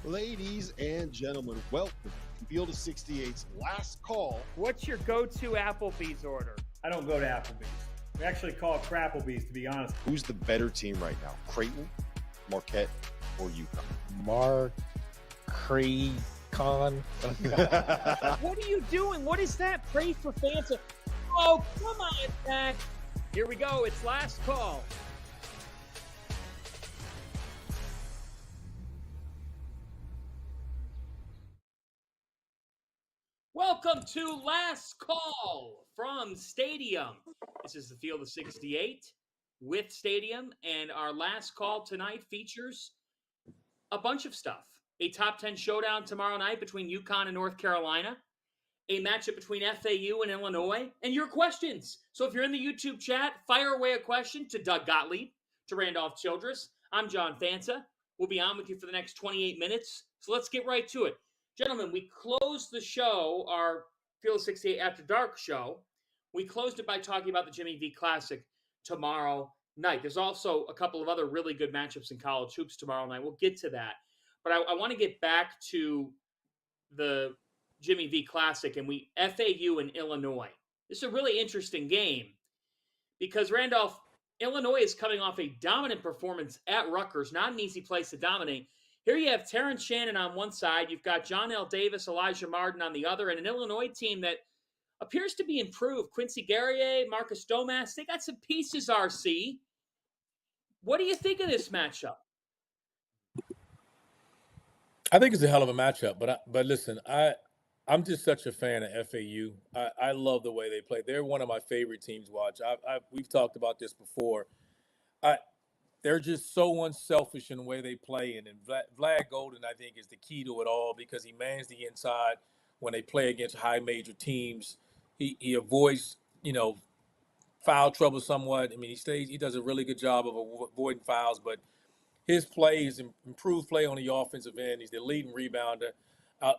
Ladies and gentlemen, welcome to Field of 68's last call. What's your go-to Applebee's order? I don't go to Applebee's. We actually call it Crapplebee's, to be honest. Who's the better team right now, Creighton, Marquette, or UConn? What are you doing? What is that? Pray for Fanta. Oh, come on, Zach. Here we go. It's last call. Welcome to Last Call from Stadium. This is the Field of 68 with Stadium, and our last call tonight features a bunch of stuff. A top 10 showdown tomorrow night between UConn and North Carolina, a matchup between FAU and Illinois, and your questions. So if you're in the YouTube chat, fire away a question to Doug Gottlieb, to Randolph Childress. I'm John Fanta. We'll be on with you for the next 28 minutes. So let's get right to it. Gentlemen, we closed the show, our Field 68 After Dark show. We closed it by talking about the Jimmy V Classic tomorrow night. There's also a couple of other really good matchups in college hoops tomorrow night. We'll get to that. But I want to get back to the Jimmy V Classic and FAU and Illinois. This is a really interesting game because, Randolph, Illinois is coming off a dominant performance at Rutgers, not an easy place to dominate. Here you have Terrence Shannon on one side. You've got John L. Davis, Elijah Martin on the other, and an Illinois team that appears to be improved. Quincy Guerrier, Marcus Domas, they got some pieces, RC. What do you think of this matchup? I think it's a hell of a matchup, but listen, I'm just such a fan of FAU. I love the way they play. They're one of my favorite teams to watch. We've talked about this before. They're just so unselfish in the way they play, and Vlad Golden, I think, is the key to it all because he mans the inside when they play against high major teams. He avoids foul trouble somewhat. I mean, he does a really good job of avoiding fouls, but his play is improved play on the offensive end. He's the leading rebounder.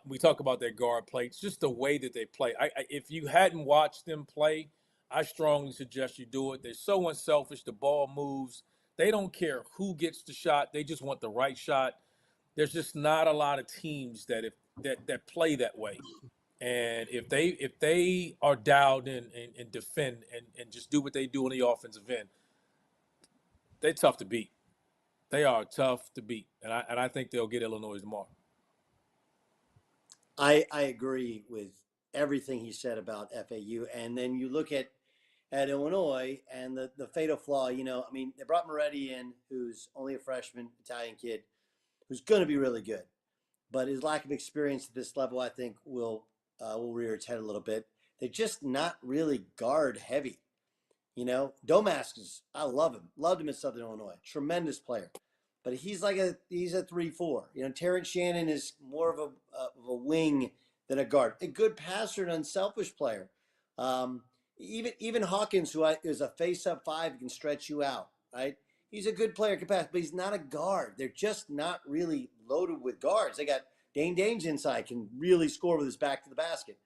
We talk about their guard play. It's just the way that they play. If you hadn't watched them play, I strongly suggest you do it. They're so unselfish. The ball moves. They don't care who gets the shot. They just want the right shot. There's just not a lot of teams that play that way. And if they are dialed in and defend and just do what they do on the offensive end, they're tough to beat. They are tough to beat, and I think they'll get Illinois tomorrow. I agree with everything he said about FAU, and then you look at Illinois and the fatal flaw. They brought Moretti in, who's only a freshman, Italian kid, who's going to be really good, but his lack of experience at this level, I think, will rear its head a little bit. They're just not really guard heavy. Domas I loved him at Southern Illinois, tremendous player, but he's a 3-4. Terrence Shannon is more of a wing than a guard, a good passer and unselfish player. Even Hawkins, who is a face-up 5, can stretch you out, right? He's a good player, can pass, but he's not a guard. They're just not really loaded with guards. They got Dane Danes inside, can really score with his back to the basket.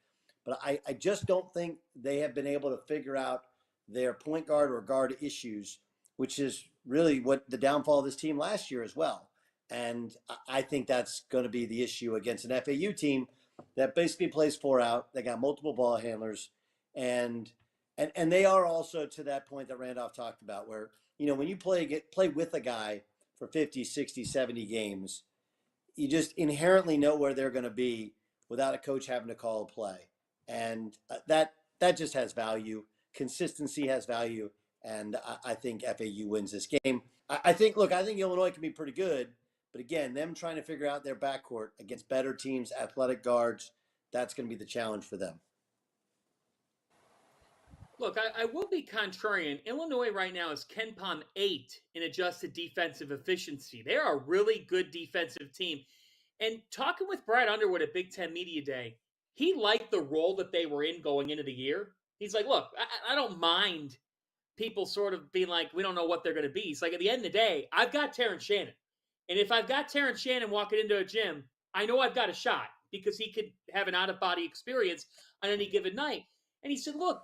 But I just don't think they have been able to figure out their point guard or guard issues, which is really what the downfall of this team last year as well. And I think that's going to be the issue against an FAU team that basically plays 4 out. They got multiple ball handlers, and they are also to that point that Randolph talked about where, when you play with a guy for 50, 60, 70 games, you just inherently know where they're going to be without a coach having to call a play. And that just has value. Consistency has value, and I think FAU wins this game. I think Illinois can be pretty good, but again, them trying to figure out their backcourt against better teams, athletic guards, that's going to be the challenge for them. Look, I will be contrarian. Illinois right now is KenPom 8 in adjusted defensive efficiency. They are a really good defensive team. And talking with Brad Underwood at Big Ten Media Day, he liked the role that they were in going into the year. He's like, look, I don't mind people sort of being like, we don't know what they're going to be. He's like, at the end of the day, I've got Terrence Shannon. And if I've got Terrence Shannon walking into a gym, I know I've got a shot because he could have an out-of-body experience on any given night. And he said, look,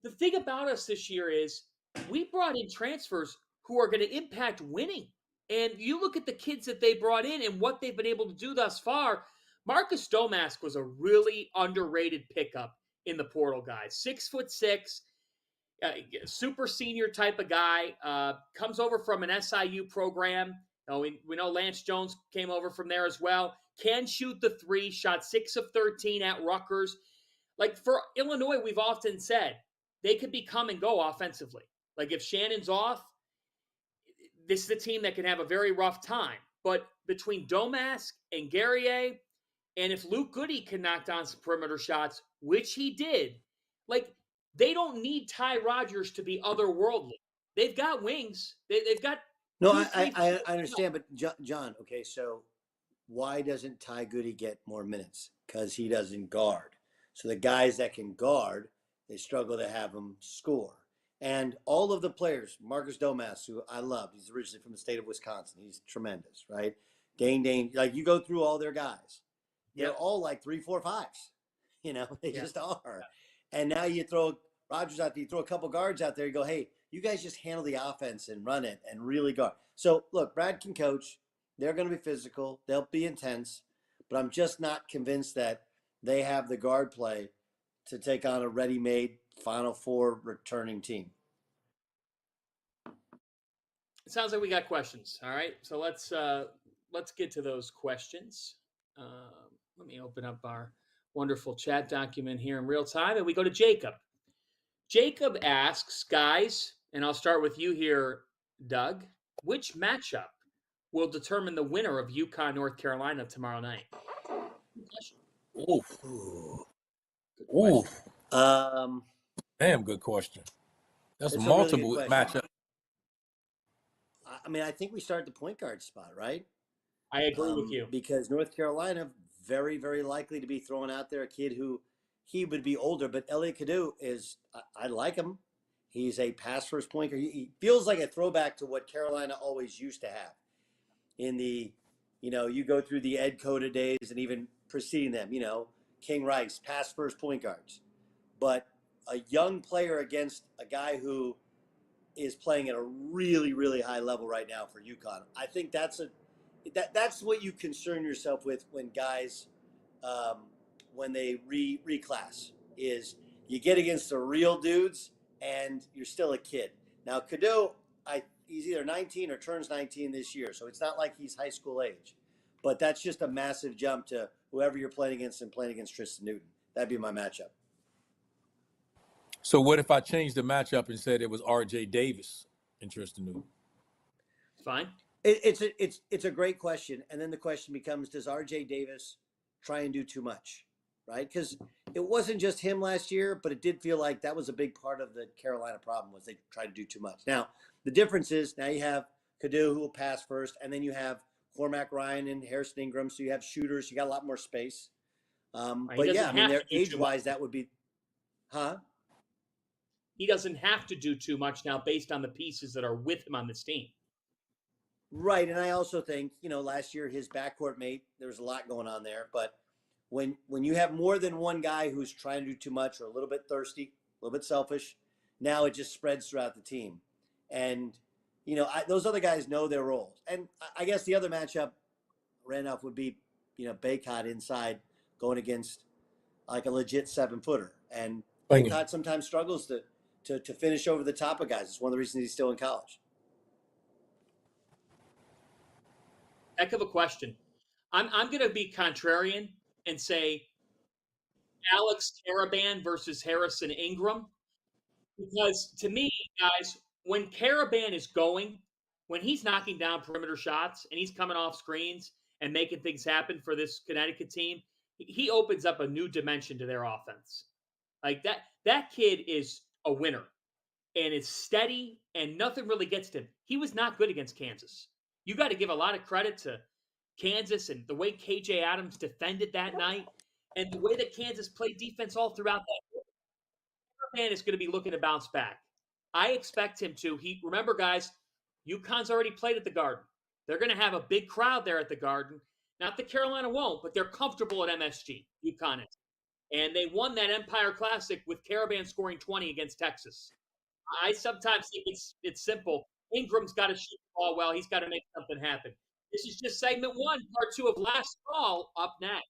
the thing about us this year is we brought in transfers who are going to impact winning. And you look at the kids that they brought in and what they've been able to do thus far. Marcus Domask was a really underrated pickup in the portal, guys. 6'6", super senior type of guy. Comes over from an SIU program. We know Lance Jones came over from there as well. Can shoot the three. Shot 6 of 13 at Rutgers. Like for Illinois, we've often said they could be come and go offensively. Like if Shannon's off, this is a team that can have a very rough time. But between Domask and Guerrier, and if Luke Goody can knock down some perimeter shots, which he did, like they don't need Ty Rodgers to be otherworldly. They've got wings. They've got No, two, three. I understand, but John, okay, so why doesn't Ty Goody get more minutes? Because he doesn't guard. So the guys that can guard, they struggle to have them score. And all of the players, Marcus Domask, who I love, he's originally from the state of Wisconsin. He's tremendous, right? Dane, like you go through all their guys. They're all like 3, 4, 5s. You know, they just are. And now you throw Rodgers out there, you throw a couple guards out there, you go, hey, you guys just handle the offense and run it and really guard. So look, Brad can coach. They're going to be physical. They'll be intense. But I'm just not convinced that they have the guard play to take on a ready-made Final Four returning team. It sounds like we got questions. All right, so let's get to those questions. Let me open up our wonderful chat document here in real time, and we go to Jacob. Jacob asks, guys, and I'll start with you here, Doug. Which matchup will determine the winner of UConn North Carolina tomorrow night? Oof. Oof. Damn good question. That's It's multiple a really good matchup. I mean, I think we start at the point guard spot, right? I agree with you. Because North Carolina, very, very likely to be throwing out there a kid who he would be older, but Elliot Cadeau is, I like him. He's a pass first point guard. He feels like a throwback to what Carolina always used to have in the, you go through the Ed Cota days and even preceding them, King Rice, pass first point guards. But a young player against a guy who is playing at a really, really high level right now for UConn. I think that's what you concern yourself with when guys, when they reclass, is you get against the real dudes and you're still a kid. Now, Cadeau, he's either 19 or turns 19 this year, so it's not like he's high school age. But that's just a massive jump to whoever you're playing against and playing against Tristan Newton. That'd be my matchup. So what if I changed the matchup and said it was R.J. Davis and Tristan Newton? Fine. It's a great question, and then the question becomes: does R.J. Davis try and do too much, right? Because it wasn't just him last year, but it did feel like that was a big part of the Carolina problem was they tried to do too much. Now the difference is now you have Cadeau who will pass first, and then you have Cormac Ryan and Harrison Ingram, so you have shooters. You got a lot more space. But yeah, I mean, they're age-wise, that would be, He doesn't have to do too much now based on the pieces that are with him on this team. Right, and I also think, last year his backcourt mate, there was a lot going on there. But when you have more than one guy who's trying to do too much or a little bit thirsty, a little bit selfish, now it just spreads throughout the team. And, those other guys know their roles. And I guess the other matchup, Randolph, would be, Baycott inside going against like a legit 7-footer. And Baycott sometimes struggles to finish over the top of guys. It's one of the reasons he's still in college. Heck of a question. I'm going to be contrarian and say Alex Caravan versus Harrison Ingram. Because to me, guys, when Caravan is going, when he's knocking down perimeter shots and he's coming off screens and making things happen for this Connecticut team, he opens up a new dimension to their offense. Like that kid is a winner and is steady and nothing really gets to him. He was not good against Kansas. You got to give a lot of credit to Kansas and the way KJ Adams defended that night and the way that Kansas played defense all throughout that. Man is going to be looking to bounce back. I expect him to. Remember, guys, UConn's already played at the Garden. They're going to have a big crowd there at the Garden. Not that Carolina won't, but they're comfortable at MSG. UConn is. And they won that Empire Classic with Caravan scoring 20 against Texas. I sometimes think it's simple. Ingram's got to shoot the ball well. He's got to make something happen. This is just segment 1, part 2 of Last Call up next.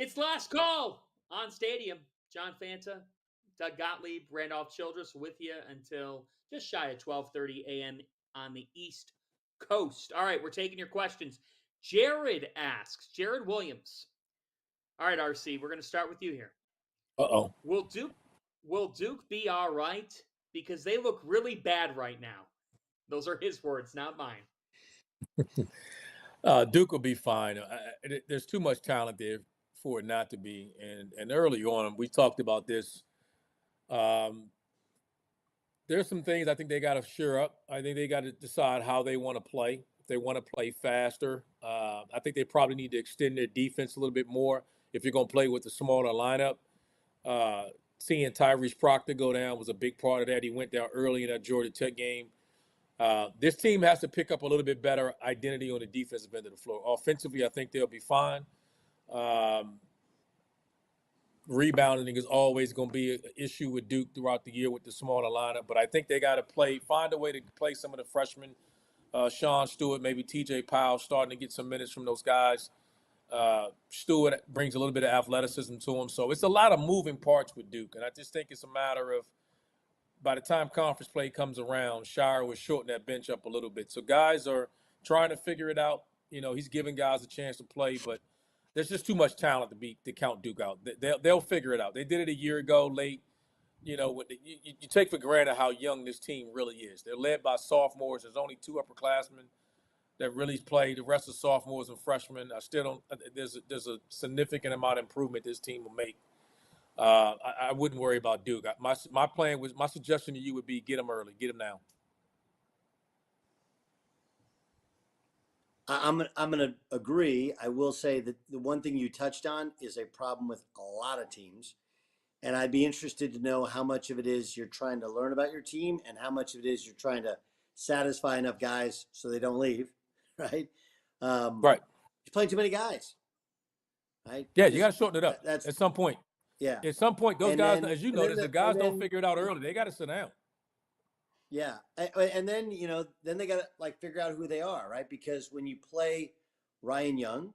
It's Last Call on Stadium. John Fanta, Doug Gottlieb, Randolph Childress with you until just shy of 12:30 a.m. on the East Coast. All right, we're taking your questions. Jared asks, Jared Williams. All right, RC, we're going to start with you here. Uh-oh. Will Duke be all right? Because they look really bad right now. Those are his words, not mine. Duke will be fine. There's too much talent there for it not to be. And early on, we talked about this. There's some things I think they got to shore up. I think they got to decide how they want to play. If they want to play faster, I think they probably need to extend their defense a little bit more if you're going to play with the smaller lineup. Seeing Tyrese Proctor go down was a big part of that. He went down early in that Georgia Tech game. This team has to pick up a little bit better identity on the defensive end of the floor. Offensively, I think they'll be fine. Rebounding is always going to be an issue with Duke throughout the year with the smaller lineup, but I think they got to find a way to play some of the freshmen, Sean Stewart, maybe TJ Powell, starting to get some minutes from those guys. Stewart brings a little bit of athleticism to him, so it's a lot of moving parts with Duke, and I just think it's a matter of by the time conference play comes around, Shire will shorten that bench up a little bit. So guys are trying to figure it out. You know, he's giving guys a chance to play, but there's just too much talent to count Duke out. They'll figure it out. They did it a year ago late. You know, you take for granted how young this team really is. They're led by sophomores. There's only 2 upperclassmen that really play. The rest are sophomores and freshmen. I still don't. There's a significant amount of improvement this team will make. I wouldn't worry about Duke. My plan was, my suggestion to you would be get them early, get them now. I'm going to agree. I will say that the one thing you touched on is a problem with a lot of teams. And I'd be interested to know how much of it is you're trying to learn about your team and how much of it is you're trying to satisfy enough guys so they don't leave, right? Right. You're playing too many guys, right? Yeah, you got to shorten it up That's at some point. Yeah. At some point, those And guys, then- as you and notice, then the guys and don't then- figure it out early. They got to sit down. Yeah. And then, then they got to figure out who they are, right? Because when you play Ryan Young,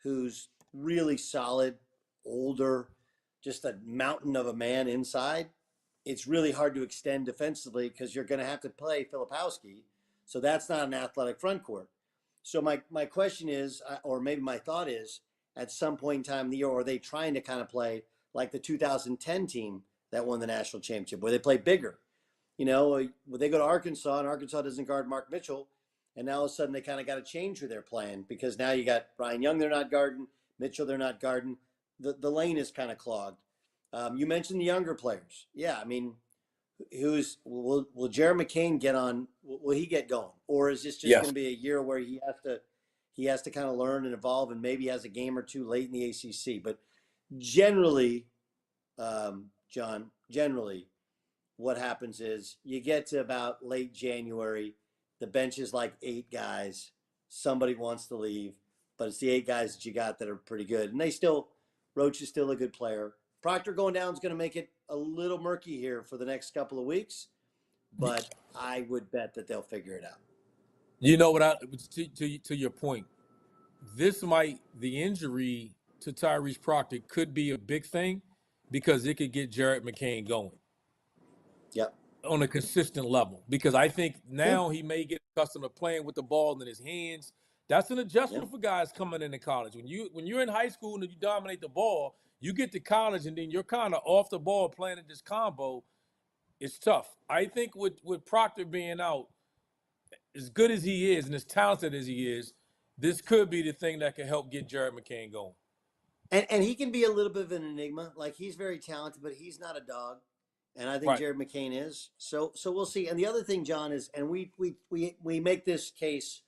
who's really solid, older, just a mountain of a man inside, it's really hard to extend defensively because you're going to have to play Filipowski. So that's not an athletic front court. So my question is, or maybe my thought is, at some point in time in the year, are they trying to kind of play like the 2010 team that won the national championship, where they play bigger? When they go to Arkansas and Arkansas doesn't guard Mark Mitchell, and now all of a sudden they kind of got to change who they're playing because now you got Brian Young, they're not guarding, Mitchell, they're not guarding. The lane is kind of clogged. You mentioned the younger players. Yeah, I mean, will Jared McCain get on? Will he get going, or is this just Yes. going to be a year where he has to kind of learn and evolve, and maybe has a game or two late in the ACC? But generally, John, generally what happens is you get to about late January, the bench is like 8 guys. Somebody wants to leave, but it's the 8 guys that you got that are pretty good. And Roach is still a good player. Proctor going down is going to make it a little murky here for the next couple of weeks, but I would bet that they'll figure it out. You know what? To your point, the injury to Tyrese Proctor could be a big thing because it could get Jared McCain going. Yep. On a consistent level, because I think now he may get accustomed to playing with the ball in his hands. That's an adjustment for guys coming into college. When you're in high school and you dominate the ball, you get to college and then you're kind of off the ball playing in this combo. It's tough. I think with Proctor being out, as good as he is and as talented as he is, this could be the thing that can help get Jared McCain going. And he can be a little bit of an enigma. Like, he's very talented, but he's not a dog. And I think Jared McCain is. So we'll see. And the other thing, John, is, and we make this case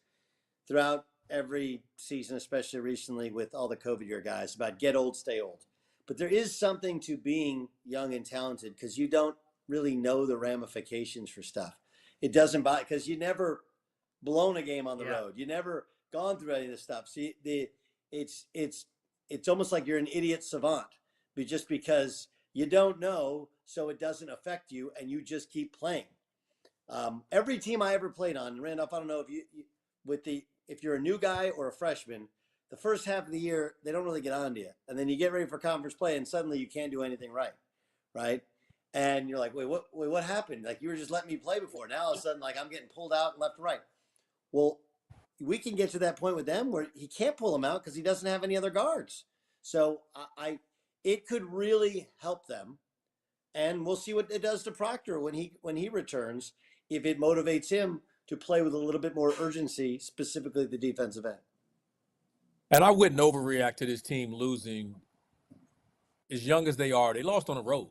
throughout every season, especially recently with all the COVID year guys, about get old, stay old. But there is something to being young and talented because you don't really know the ramifications for stuff. It doesn't bother because you never blown a game on the road. You never gone through any of this stuff. See, it's almost like you're an idiot savant, but just because you don't know, so it doesn't affect you, and you just keep playing. Every team I ever played on, Randolph, I don't know if you're a new guy or a freshman, the first half of the year they don't really get on to you, and then you get ready for conference play, and suddenly you can't do anything right? And you're like, wait, what happened? Like, you were just letting me play before. Now all of a sudden, like, I'm getting pulled out left and right. Well, we can get to that point with them where he can't pull them out because he doesn't have any other guards. So it could really help them. And we'll see what it does to Proctor when he returns, if it motivates him to play with a little bit more urgency, specifically the defensive end. And I wouldn't overreact to this team losing as young as they are. They lost on the road.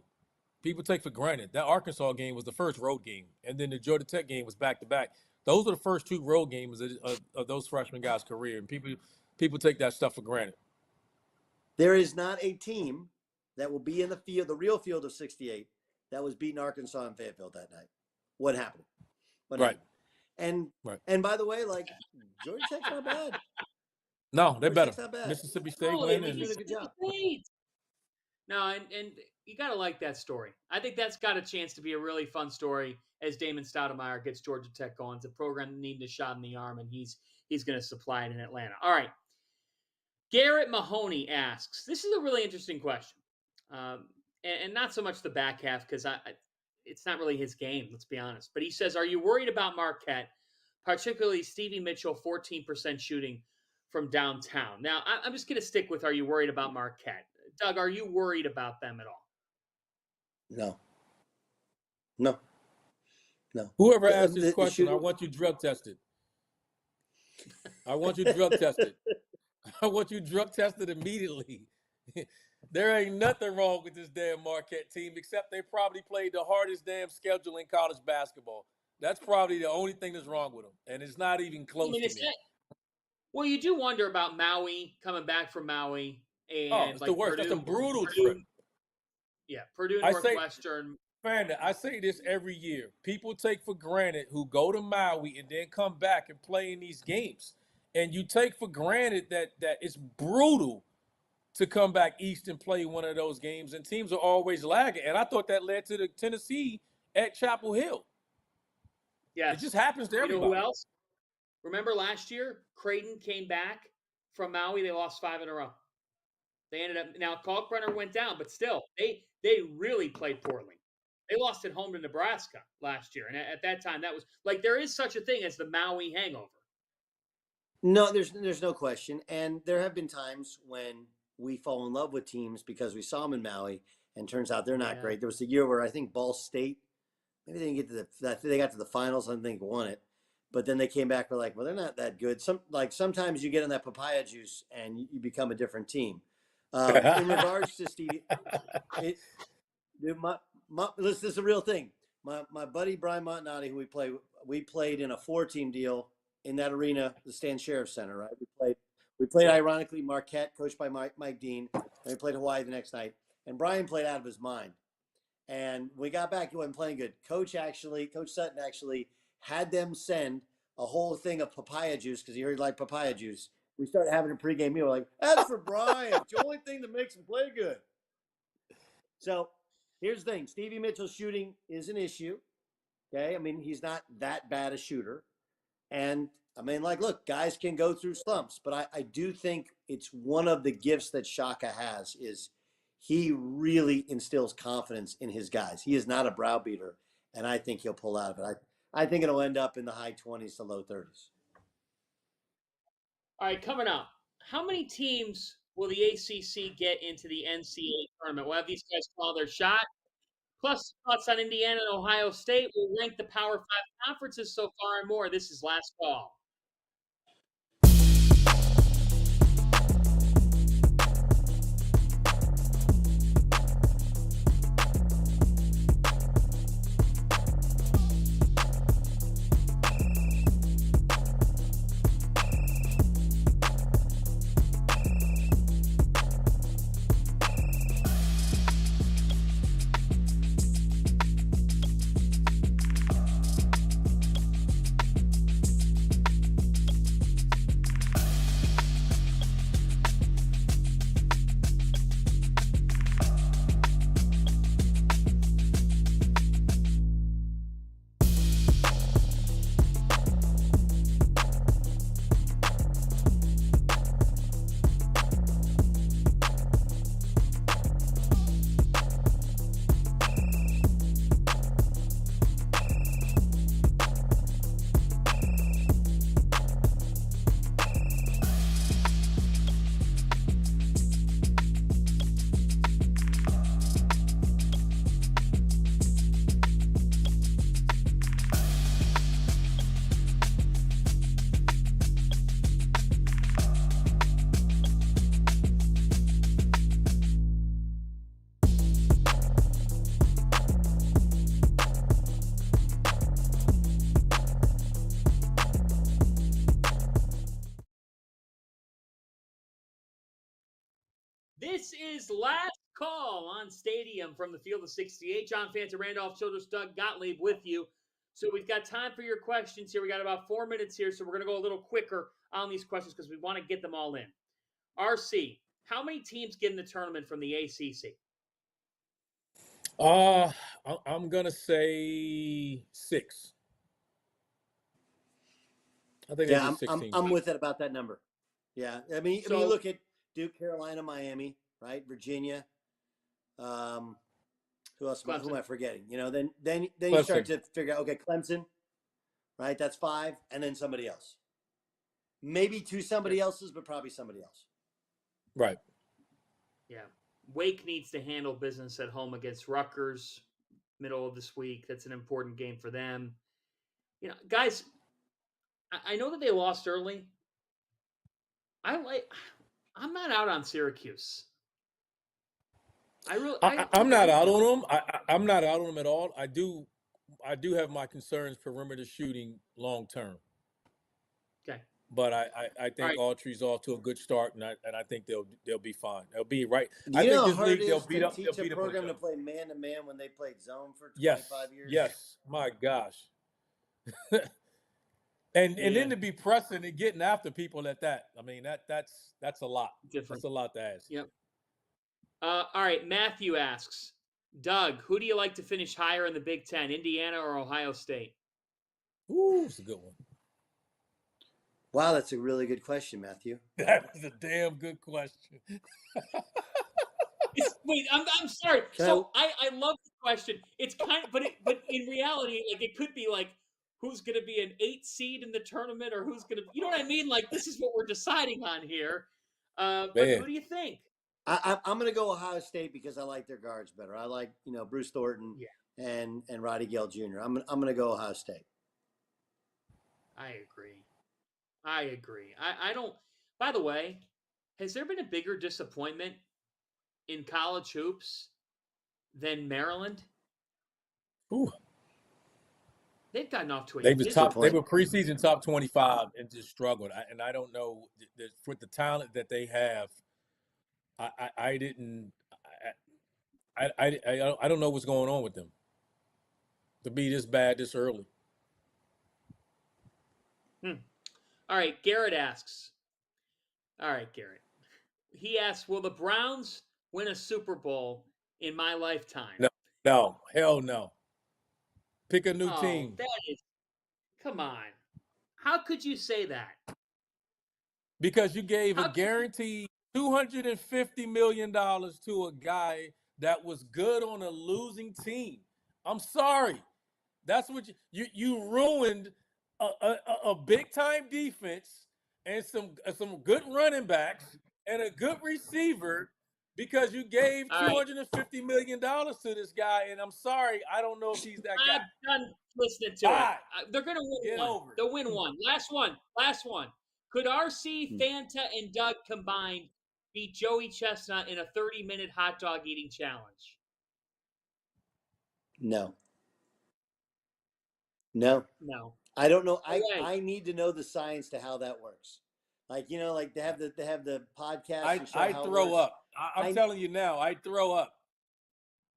People take for granted that Arkansas game was the first road game, and then the Georgia Tech game was back-to-back. Those are the first 2 road games of those freshman guys' career, and people take that stuff for granted. There is not a team that will be in the field, the real field of 68, that was beating Arkansas in Fayetteville that night. What happened? And by the way, like, Georgia Tech's not bad. No, they're better. Not bad. Mississippi State win. They did a good job. No, and you got to like that story. I think that's got a chance to be a really fun story as Damon Stoudemire gets Georgia Tech going. It's a program needing a shot in the arm, and he's going to supply it in Atlanta. All right. Garrett Mahoney asks, this is a really interesting question. And not so much the back half because it's not really his game, let's be honest. But he says, are you worried about Marquette, particularly Stevie Mitchell, 14% shooting from downtown? Now, I'm just going to stick with, are you worried about Marquette? Doug, are you worried about them at all? No. Whoever asked this question, I want you drug tested. I want you drug tested. I want you drug tested immediately. There ain't nothing wrong with this damn Marquette team except they probably played the hardest damn schedule in college basketball. That's probably the only thing that's wrong with them, and it's not even close to me. Well, you do wonder about Maui, coming back from Maui. And it's the worst. Purdue, that's a brutal trip. Yeah, Purdue, Northwestern. I say this every year. People take for granted who go to Maui and then come back and play in these games. And you take for granted that it's brutal to come back east and play one of those games. And teams are always lagging. And I thought that led to the Tennessee at Chapel Hill. Yeah. It just happens to everybody. You know who else? Remember last year, Creighton came back from Maui. They lost 5 in a row. They ended up – now, Kalkbrenner went down, but still, they really played poorly. They lost at home to Nebraska last year. And at that time, that was – like, there is such a thing as the Maui hangover. No, there's no question. And there have been times when we fall in love with teams because we saw them in Maui, and turns out they're not great. There was a year where I think Ball State – maybe they didn't get to they got to the finals. I don't think won it. But then they came back. We're like, well, they're not that good. Sometimes you get in that papaya juice and you become a different team. In regards to Stevie, this is a real thing. My buddy Brian Montanati, who we played in a 4-team deal in that arena, the Stan Sheriff Center, right? We played ironically Marquette, coached by Mike Dean, and we played Hawaii the next night. and Brian played out of his mind. And when we got back, he wasn't playing good. Coach Sutton actually had them send a whole thing of papaya juice because he heard like papaya juice. We started having a pregame meal. We're like, that's for Brian. It's the only thing that makes him play good. So here's the thing. Stevie Mitchell's shooting is an issue. Okay. I mean, he's not that bad a shooter. And I mean, like, look, guys can go through slumps, but I do think it's one of the gifts that Shaka has is he really instills confidence in his guys. He is not a browbeater, and I think he'll pull out of it. I think it'll end up in the high 20s to low 30s. All right, coming up, how many teams will the ACC get into the NCAA tournament? We'll have these guys call their shot. Plus, thoughts on Indiana and Ohio State. We'll rank the Power 5 conferences so far and more. This is Last Call. This is Last Call on Stadium from the Field of 68. John Fanta, Randolph Childress, Doug Gottlieb with you. So we've got time for your questions here. We got about 4 minutes here, so we're going to go a little quicker on these questions because we want to get them all in. RC, how many teams get in the tournament from the ACC? I'm gonna say 6. I think Yeah, they get 6 teams. I'm with it about that number. Yeah, I mean, you look at Duke, Carolina, Miami, right? Virginia. Who else? Who am I forgetting? You know, then you start to figure out. Okay, Clemson, right? That's 5, and then somebody else. Maybe 2 somebody else's, but probably somebody else. Right. Yeah. Wake needs to handle business at home against Rutgers middle of this week. That's an important game for them. You know, guys, I know that they lost early. I'm not out on Syracuse. I'm not out on them. I'm not out on them at all. I do have my concerns perimeter shooting long term. Okay. But I think Autry's off to a good start, and I think they'll be fine. They'll be right. Do you know how hard it is to teach a program to play man-to-man when they played zone for 25 years? Yes, my gosh. and then to be pressing and getting after people at that. I mean, that's a lot. Different. That's a lot to ask. Yep. All right, Matthew asks, Doug, who do you like to finish higher in the Big Ten, Indiana or Ohio State? Ooh, it's a good one. Wow, that's a really good question, Matthew. That is a damn good question. Wait, I'm sorry. I love the question. It's kind of, but in reality, like it could be like who's going to be an 8 seed in the tournament or who's going to, you know what I mean? Like this is what we're deciding on here. But who do you think? I'm going to go Ohio State because I like their guards better. I like Bruce Thornton and Roddy Gale Jr. I'm going to go Ohio State. I agree. I don't. By the way, has there been a bigger disappointment in college hoops than Maryland? Ooh. They've gotten off to a They were preseason top 25 and just struggled. I don't know with the talent that they have. I didn't. I don't know what's going on with them to be this bad this early. All right, Garrett asks. All right, Garrett. He asks, will the Browns win a Super Bowl in my lifetime? No, hell no. Pick a new Oh, team. that is, come on. How could you say that? Because you gave How a could you- guaranteed $250 million to a guy that was good on a losing team. I'm sorry. That's what you ruined a big time defense and some good running backs and a good receiver because you gave All right, $250 million to this guy. And I'm sorry, I don't know if he's that guy. I'm done listening to Bye. it. They're going to win Get one. over it. They'll win one. Last one. Could RC, Fanta, and Doug combined beat Joey Chestnut in a 30-minute hot dog eating challenge? No. No. I don't know. Okay. I need to know the science to how that works. Like like they have the podcast. And show I how it throw works. up. I'm telling you now, I throw up.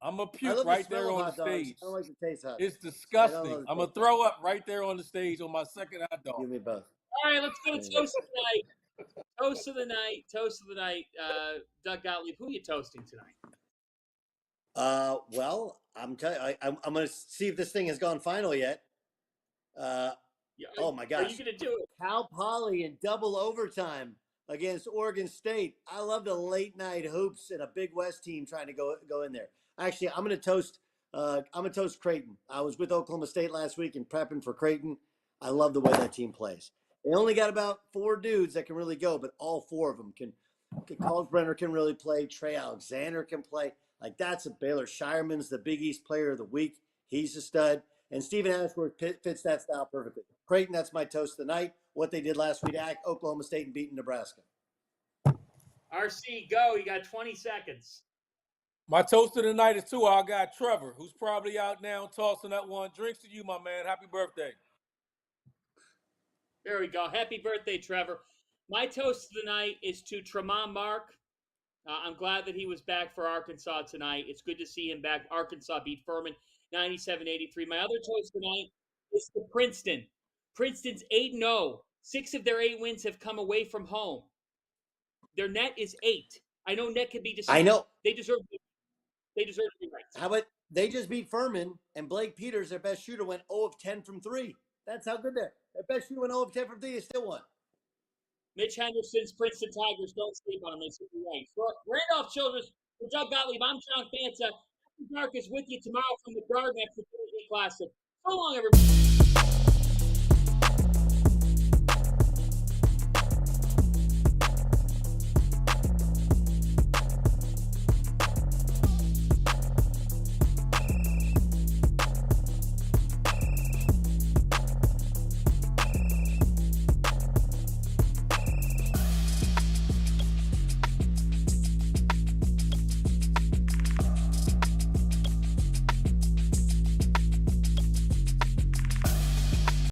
I'm a I puke love right the smell there of on the hot dogs. stage. I don't like the taste of hot dogs. It's disgusting. the I'm gonna taste. throw up right there on the stage on my second hot dog. Give me both. All right, let's go to toast of the night. Toast of the night. Doug Gottlieb, who are you toasting tonight? Well, I'm going to see if this thing has gone final yet. Oh my gosh! Are you going to do it? Cal Poly in double overtime against Oregon State. I love the late night hoops and a Big West team trying to go in there. Actually, I'm going to toast. I'm going to toast Creighton. I was with Oklahoma State last week and prepping for Creighton. I love the way that team plays. They only got about 4 dudes that can really go, but all 4 of them can. Kalkbrenner can really play. Trey Alexander can play. Like, that's a Baylor. Shireman's the Big East Player of the Week. He's a stud. And Stephen Ashworth fits that style perfectly. Creighton, that's my toast of the night. What they did last week at Oklahoma State and beating Nebraska. RC, go. You got 20 seconds. My toast of the night is too. I got Trevor, who's probably out now tossing that one. Drinks to you, my man. Happy birthday. There we go. Happy birthday, Trevor. My toast of the night is to Tremont Mark. I'm glad that he was back for Arkansas tonight. It's good to see him back. Arkansas beat Furman 97-83. My other toast tonight is to Princeton. Princeton's 8-0. 6 of their 8 wins have come away from home. Their net is 8. I know net can be deceiving. I know. They deserve to be right. How about they just beat Furman, and Blake Peters, their best shooter, went 0 of 10 from 3. That's how good they're. Their best shooter went 0 of 10 from 3. They still won. Mitch Henderson's Princeton Tigers, don't sleep on them. They should be right. For Randolph Childress, for Doug Gottlieb, I'm John Fanta. Dark is with you tomorrow from the Garden after the Classic. So long, everybody.